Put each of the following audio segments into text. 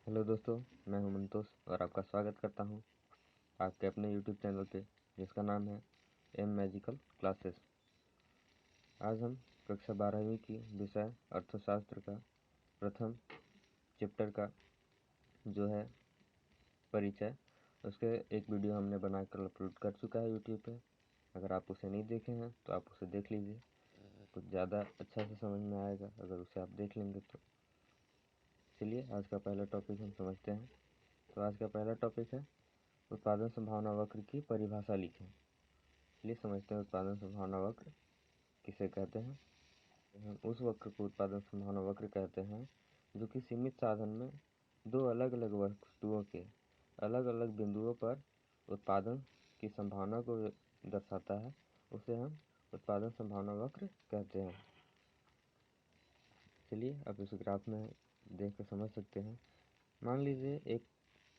Hello दोस्तों, मैं हूं मंतोष और आपका स्वागत करता हूं आपके अपने यूट्यूब चैनल पे जिसका नाम है एम मैजिकल क्लासेस। आज हम कक्षा 12वीं की विषय अर्थशास्त्र का प्रथम चैप्टर का जो है परिचय, उसके एक वीडियो हमने बनाकर अपलोड कर चुका है यूट्यूब पे। अगर आप उसे नहीं देखे हैं तो आप उसे देख लीजिए, कुछ ज़्यादा अच्छा से समझ में आएगा अगर उसे आप देख लेंगे तो। चलिए आज का पहला टॉपिक हम समझते हैं। तो आज का पहला टॉपिक है उत्पादन संभावना वक्र की परिभाषा लिखें। चलिए समझते हैं उत्पादन संभावना वक्र किसे कहते हैं। हम उस वक्र को उत्पादन संभावना वक्र कहते हैं जो कि सीमित साधन में दो अलग अलग वस्तुओं के अलग अलग बिंदुओं पर उत्पादन की संभावना को दर्शाता है। उसे हम उत्पादन संभावना वक्र कहते हैं। चलिए अब इस ग्राफ में देख कर समझ सकते हैं। मान लीजिए एक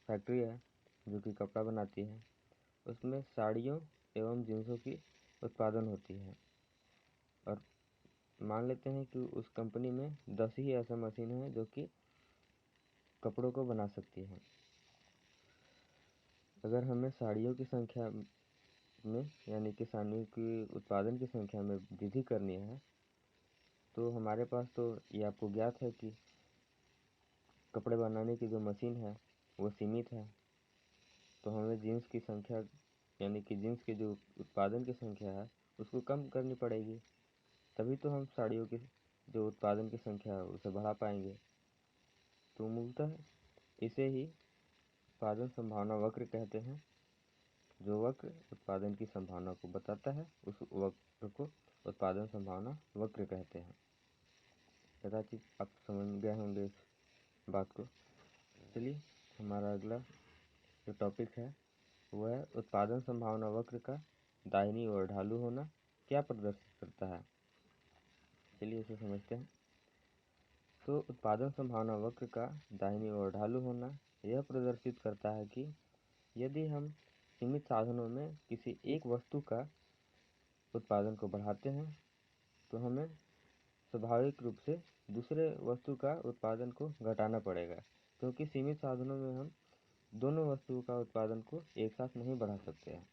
फैक्ट्री है जो कि कपड़ा बनाती है, उसमें साड़ियों एवं जींसों की उत्पादन होती है और मान लेते हैं कि उस कंपनी में 10 ही ऐसा मशीन है जो कि कपड़ों को बना सकती है। अगर हमें साड़ियों की संख्या में यानी कि साड़ियों की उत्पादन की संख्या में वृद्धि करनी है तो हमारे पास तो ये आपको ज्ञात है कि कपड़े बनाने की जो मशीन है वो सीमित है। तो हमें जीन्स की संख्या यानी कि जीन्स की जो उत्पादन की संख्या है उसको कम करनी पड़ेगी, तभी तो हम साड़ियों की जो उत्पादन की संख्या है उसे बढ़ा पाएंगे। तो मूलतः इसे ही उत्पादन संभावना वक्र कहते हैं। जो वक्र उत्पादन की संभावना को बताता है उस वक्र को उत्पादन संभावना वक्र कहते हैं। कदाचित आप समझ गए होंगे इस बात को। चलिए हमारा अगला जो टॉपिक है वह है उत्पादन संभावना वक्र का दाहिनी ओर ढालू होना क्या प्रदर्शित करता है। चलिए इसे समझते हैं। तो उत्पादन संभावना वक्र का दाहिनी ओर ढालू होना यह प्रदर्शित करता है कि यदि हम सीमित साधनों में किसी एक वस्तु का उत्पादन को बढ़ाते हैं तो हमें स्वाभाविक रूप से दूसरे वस्तु का उत्पादन को घटाना पड़ेगा, क्योंकि सीमित साधनों में हम दोनों वस्तुओं का उत्पादन को एक साथ नहीं बढ़ा सकते हैं।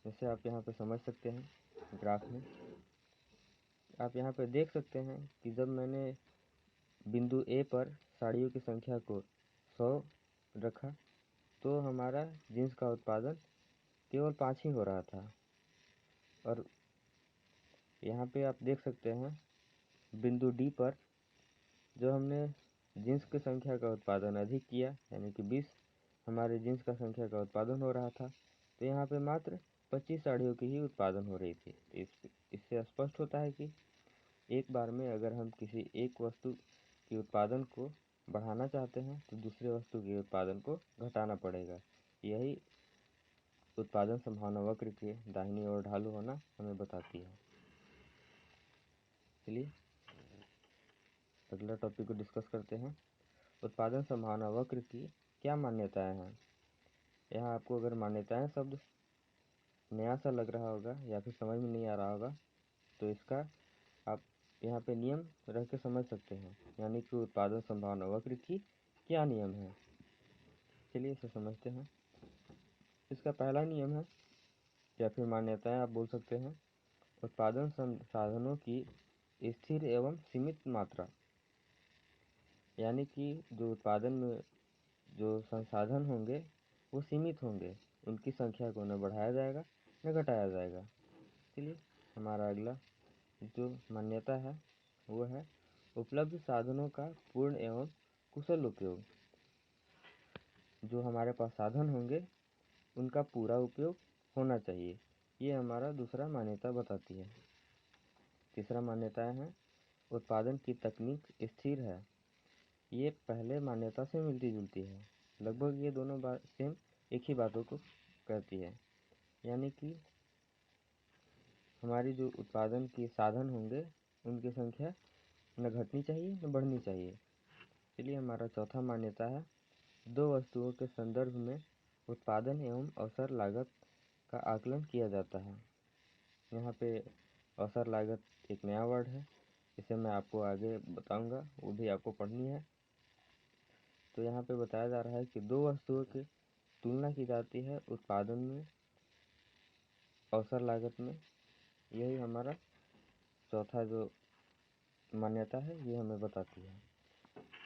जैसे आप यहाँ पे समझ सकते हैं ग्राफ में, आप यहाँ पे देख सकते हैं कि जब मैंने बिंदु ए पर साड़ियों की संख्या को 100 रखा तो हमारा जीन्स का उत्पादन केवल 5 ही हो रहा था। और यहाँ पे आप देख सकते हैं बिंदु डी पर जो हमने जीन्स की संख्या का उत्पादन अधिक किया यानी कि 20 हमारे जीन्स का संख्या का उत्पादन हो रहा था, तो यहाँ पे मात्र 25 साड़ियों की ही उत्पादन हो रही थी। तो इससे स्पष्ट होता है कि एक बार में अगर हम किसी एक वस्तु के उत्पादन को बढ़ाना चाहते हैं तो दूसरे वस्तु के उत्पादन को घटाना पड़ेगा। यही उत्पादन संभावना वक्र के दाहिनी ओर ढालू होना हमें बताती है। चलिए अगला टॉपिक को डिस्कस करते हैं। उत्पादन संभावना वक्र की क्या मान्यताएं हैं। यहाँ आपको अगर मान्यताएं शब्द नया सा लग रहा होगा या फिर समझ में नहीं आ रहा होगा तो इसका आप यहाँ पे नियम रह के समझ सकते हैं, यानी कि उत्पादन संभावना वक्र की क्या नियम है। चलिए इसे समझते हैं। इसका पहला नियम है या फिर मान्यताएं आप बोल सकते हैं, उत्पादन साधनों की स्थिर एवं सीमित मात्रा। यानी कि जो उत्पादन में जो संसाधन होंगे वो सीमित होंगे, उनकी संख्या को न बढ़ाया जाएगा न घटाया जाएगा। चलिए हमारा अगला जो मान्यता है वो है उपलब्ध साधनों का पूर्ण एवं कुशल उपयोग। जो हमारे पास साधन होंगे उनका पूरा उपयोग होना चाहिए, ये हमारा दूसरा मान्यता बताती है। तीसरा मान्यता है उत्पादन की तकनीक स्थिर है। ये पहले मान्यता से मिलती जुलती है, लगभग ये दोनों बात सेम एक ही बातों को कहती है। यानी कि हमारी जो उत्पादन के साधन होंगे उनकी संख्या न घटनी चाहिए न बढ़नी चाहिए। चलिए हमारा चौथा मान्यता है दो वस्तुओं के संदर्भ में उत्पादन एवं अवसर लागत का आकलन किया जाता है। यहाँ पे अवसर लागत एक नया वर्ड है, इसे मैं आपको आगे बताऊंगा, वो भी आपको पढ़नी है। तो यहाँ पे बताया जा रहा है कि दो वस्तुओं की तुलना की जाती है उत्पादन में, अवसर लागत में। यही हमारा चौथा जो मान्यता है ये हमें बताती है।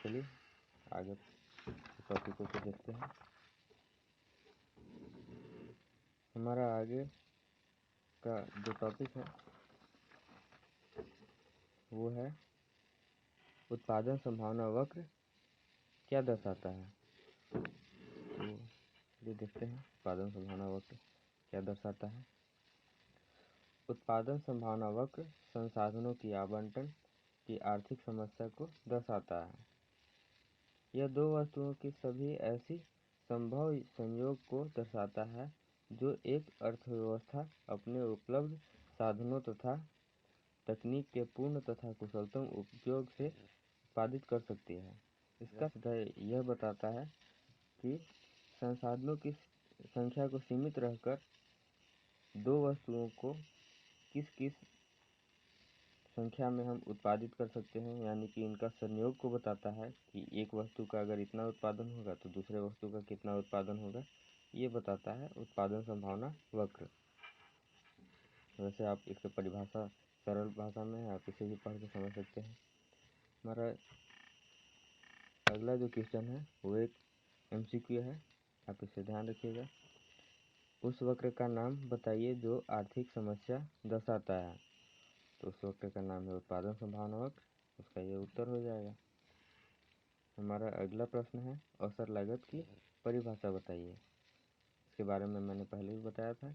चलिए आगे टॉपिकों को देखते हैं। हमारा आगे का जो टॉपिक है वो है उत्पादन संभावना वक्र क्या दर्शाता है। तो ये देखते हैं उत्पादन संभावना वक्र क्या दर्शाता है। उत्पादन संभावना वक्र संसाधनों की आवंटन की आर्थिक समस्या को दर्शाता है। यह दो वस्तुओं की सभी ऐसी संभव संयोग को दर्शाता है जो एक अर्थव्यवस्था अपने उपलब्ध साधनों तथा तकनीक के पूर्ण तथा कुशलतम उपयोग से उत्पादित कर सकती है। इसका सिद्धांत यह बताता है कि संसाधनों की संख्या को सीमित रहकर दो वस्तुओं को किस किस संख्या में हम उत्पादित कर सकते हैं, यानी कि इनका संयोग को बताता है कि एक वस्तु का अगर इतना उत्पादन होगा तो दूसरे वस्तु का कितना उत्पादन होगा, ये बताता है उत्पादन संभावना वक्र। वैसे आप इसकी परिभाषा सरल भाषा में आप इसे भी पढ़ के समझ सकते हैं। हमारा अगला जो क्वेश्चन है वो एक MCQ है, आप इसे ध्यान रखिएगा। उस वक्र का नाम बताइए जो आर्थिक समस्या दर्शाता है। तो उस वक्र का नाम है उत्पादन संभावना वक्र, उसका ये उत्तर हो जाएगा। हमारा अगला प्रश्न है अवसर लागत की परिभाषा बताइए। इसके बारे में मैंने पहले भी बताया था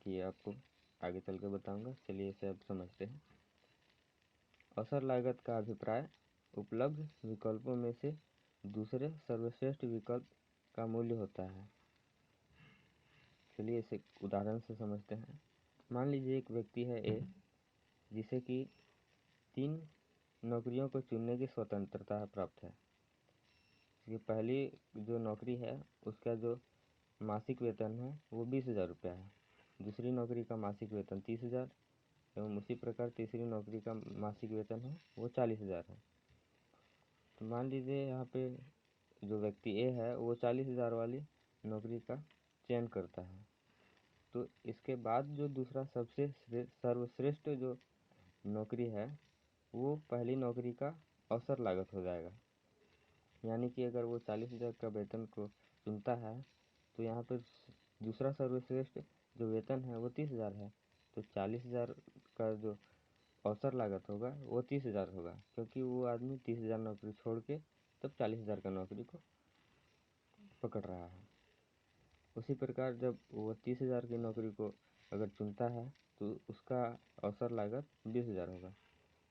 कि आपको आगे चल के बताऊंगा। चलिए इसे अब समझते हैं। अवसर लागत का अभिप्राय उपलब्ध विकल्पों में से दूसरे सर्वश्रेष्ठ विकल्प का मूल्य होता है। चलिए इसे उदाहरण से समझते हैं। मान लीजिए एक व्यक्ति है ए, जिसे कि 3 नौकरियों को चुनने की स्वतंत्रता प्राप्त है। इसकी पहली जो नौकरी है उसका जो मासिक वेतन है वो 20,000 रुपया है, दूसरी नौकरी का मासिक वेतन 30,000 एवं उसी प्रकार तीसरी नौकरी का मासिक वेतन है वो 40,000 है। तो मान लीजिए यहाँ पे जो व्यक्ति ए है वो 40,000 वाली नौकरी का चयन करता है। तो इसके बाद जो दूसरा सबसे सर्वश्रेष्ठ जो नौकरी है वो पहली नौकरी का अवसर लागत हो जाएगा। यानी कि अगर वो 40,000 का वेतन को चुनता है तो यहाँ पर दूसरा सर्वश्रेष्ठ जो वेतन है वो 30,000 है, तो 40,000 का जो अवसर लागत होगा वो 30,000 होगा, क्योंकि वो आदमी 30,000 नौकरी छोड़ के तब 40,000 का नौकरी को पकड़ रहा है। उसी प्रकार जब वो 30,000 की नौकरी को अगर चुनता है तो उसका अवसर लागत 20,000 होगा।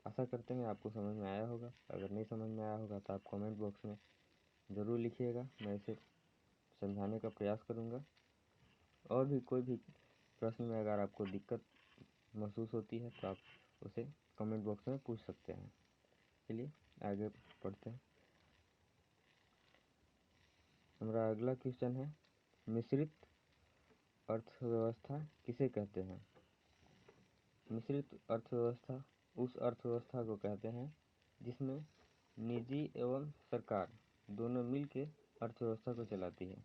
आशा करते हैं आपको समझ में आया होगा। अगर नहीं समझ में आया होगा तो आप कमेंट बॉक्स में ज़रूर लिखिएगा, मैं इसे समझाने का प्रयास करूँगा। और भी कोई भी प्रश्न में अगर आपको दिक्कत महसूस होती है तो आप उसे कमेंट बॉक्स में पूछ सकते हैं। चलिए आगे पढ़ते हैं। हमारा अगला क्वेश्चन है मिश्रित अर्थव्यवस्था किसे कहते हैं। मिश्रित अर्थव्यवस्था उस अर्थव्यवस्था को कहते हैं जिसमें निजी एवं सरकार दोनों मिलकर अर्थव्यवस्था को चलाती है।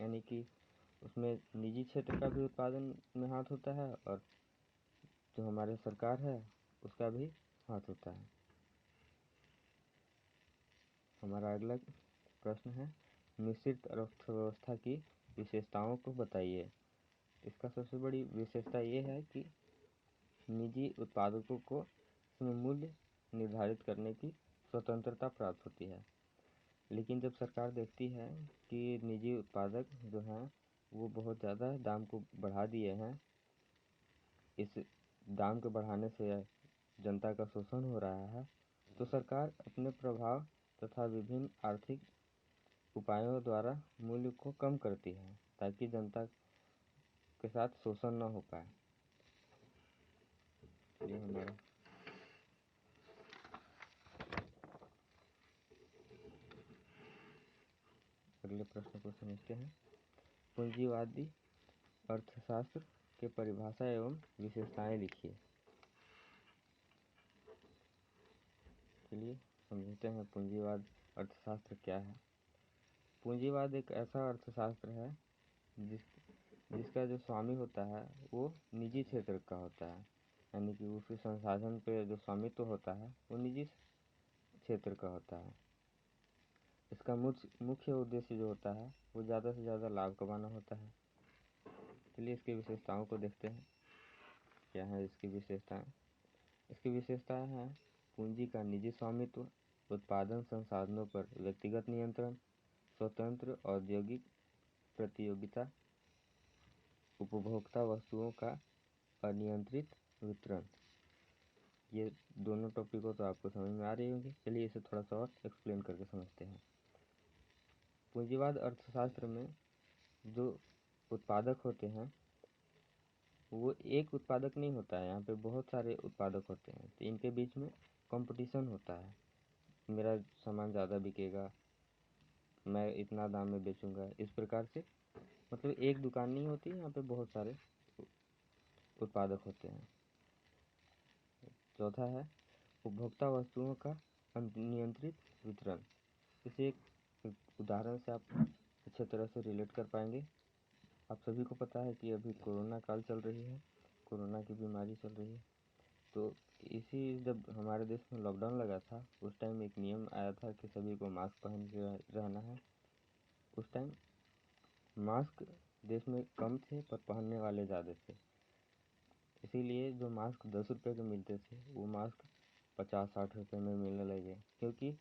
यानी कि उसमें निजी क्षेत्र का भी उत्पादन में हाथ होता है और जो हमारे सरकार है उसका भी हाथ होता है। हमारा अगला प्रश्न है मिश्रित अर्थव्यवस्था की विशेषताओं को बताइए। इसका सबसे बड़ी विशेषता ये है कि निजी उत्पादकों को इसमें मूल्य निर्धारित करने की स्वतंत्रता प्राप्त होती है। लेकिन जब सरकार देखती है कि निजी उत्पादक जो हैं वो बहुत ज़्यादा दाम को बढ़ा दिए हैं, इस दाम के बढ़ाने से जनता का शोषण हो रहा है, तो सरकार अपने प्रभाव तथा विभिन्न आर्थिक उपायों द्वारा मूल्य को कम करती है ताकि जनता के साथ शोषण न हो पाए। ये हमारा अगले प्रश्न को समझते हैं। पूंजीवादी अर्थशास्त्र के परिभाषा एवं विशेषताएं लिखिए। चलिए समझते हैं पूंजीवाद अर्थशास्त्र क्या है। पूंजीवाद एक ऐसा अर्थशास्त्र है जिसका जो स्वामी होता है वो निजी क्षेत्र का होता है, यानी कि उस संसाधन पे जो स्वामित्व होता है वो निजी क्षेत्र का होता है। इसका मुख्य उद्देश्य जो होता है वो ज़्यादा से ज़्यादा लाभ कमाना होता है। चलिए इसकी विशेषताओं को देखते हैं। क्या है इसकी विशेषताएं? इसकी विशेषताएं हैं पूंजी का निजी स्वामित्व, उत्पादन संसाधनों पर व्यक्तिगत नियंत्रण, स्वतंत्र औद्योगिक प्रतियोगिता, उपभोक्ता वस्तुओं का अनियंत्रित वितरण। ये दोनों टॉपिकों तो आपको समझ में आ रही होंगी। चलिए इसे थोड़ा सा और एक्सप्लेन करके समझते हैं। पूंजीवाद अर्थशास्त्र में जो उत्पादक होते हैं वो एक उत्पादक नहीं होता है, यहाँ पे बहुत सारे उत्पादक होते हैं, तो इनके बीच में कंपटीशन होता है। मेरा सामान ज़्यादा बिकेगा, मैं इतना दाम में बेचूंगा, इस प्रकार से। मतलब एक दुकान नहीं होती, यहाँ पे बहुत सारे उत्पादक होते हैं। चौथा है उपभोक्ता वस्तुओं का अनियंत्रित वितरण। इसे एक उदाहरण से आप अच्छे तरह से रिलेट कर पाएंगे। आप सभी को पता है कि अभी कोरोना काल चल रही है, कोरोना की बीमारी चल रही है। तो इसी जब हमारे देश में लॉकडाउन लगा था उस टाइम एक नियम आया था कि सभी को मास्क पहन के रहना है। उस टाइम मास्क देश में कम थे पर पहनने वाले ज़्यादा थे, इसीलिए जो मास्क 10 रुपये के मिलते थे वो मास्क 50-60 रुपये में मिलने लगे, क्योंकि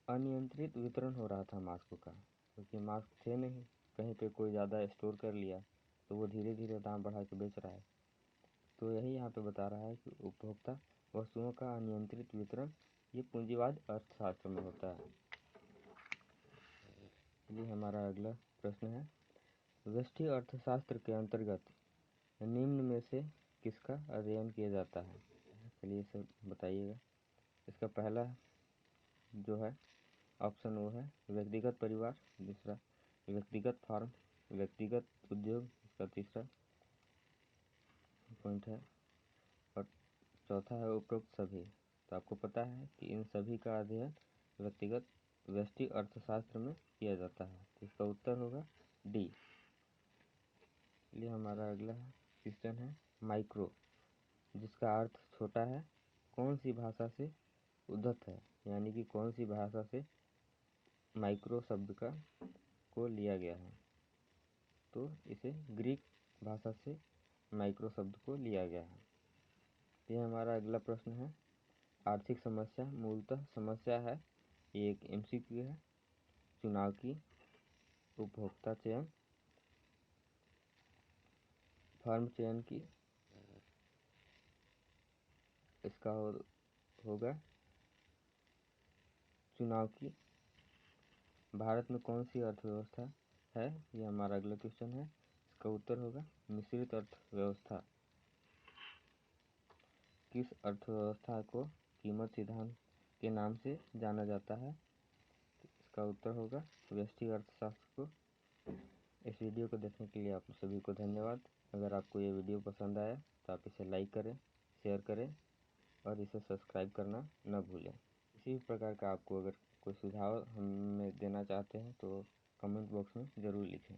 अनियंत्रित वितरण हो रहा था मास्क का। क्योंकि मास्क थे नहीं, कहीं पे कोई ज़्यादा स्टोर कर लिया तो वो धीरे धीरे दाम बढ़ा के बेच रहा है। तो यही यहाँ पे बता रहा है कि उपभोक्ता वस्तुओं का अनियंत्रित वितरण ये पूंजीवाद अर्थशास्त्र में होता है। चलिए हमारा अगला प्रश्न है, व्यष्टि अर्थशास्त्र के अंतर्गत निम्न में से किसका अध्ययन किया जाता है? चलिए इसे बताइएगा। इसका पहला जो है ऑप्शन वो है व्यक्तिगत परिवार, दूसरा व्यक्तिगत फार्म, व्यक्तिगत उद्योग, इसका तीसरा पॉइंट है, और चौथा है उपरोक्त सभी। तो आपको पता है कि इन सभी का अध्ययन व्यक्तिगत व्यष्टि अर्थशास्त्र में किया जाता है। तो इसका उत्तर होगा डी। चलिए हमारा अगला क्वेश्चन है माइक्रो, जिसका अर्थ छोटा है, कौन सी भाषा से उद्धत है, यानी कि कौन सी भाषा से माइक्रो शब्द को लिया गया है? तो इसे ग्रीक भाषा से माइक्रो शब्द को लिया गया है। यह हमारा अगला प्रश्न है, आर्थिक समस्या मूलतः समस्या है, ये एक एमसीक्यू है, चुनाव की, उपभोक्ता चयन, फर्म चयन की। इसका होगा चुनाव की। भारत में कौन सी अर्थव्यवस्था है, ये हमारा अगला क्वेश्चन है। इसका उत्तर होगा मिश्रित अर्थव्यवस्था। किस अर्थव्यवस्था को कीमत सिद्धांत के नाम से जाना जाता है? इसका उत्तर होगा व्यष्टि अर्थशास्त्र को। इस वीडियो को देखने के लिए आप सभी को धन्यवाद। अगर आपको ये वीडियो पसंद आया तो आप इसे लाइक करें, शेयर करें और इसे सब्सक्राइब करना न भूलें। इसी प्रकार का आपको अगर कोई सुझाव हमें देना चाहते हैं तो कमेंट बॉक्स में ज़रूर लिखें।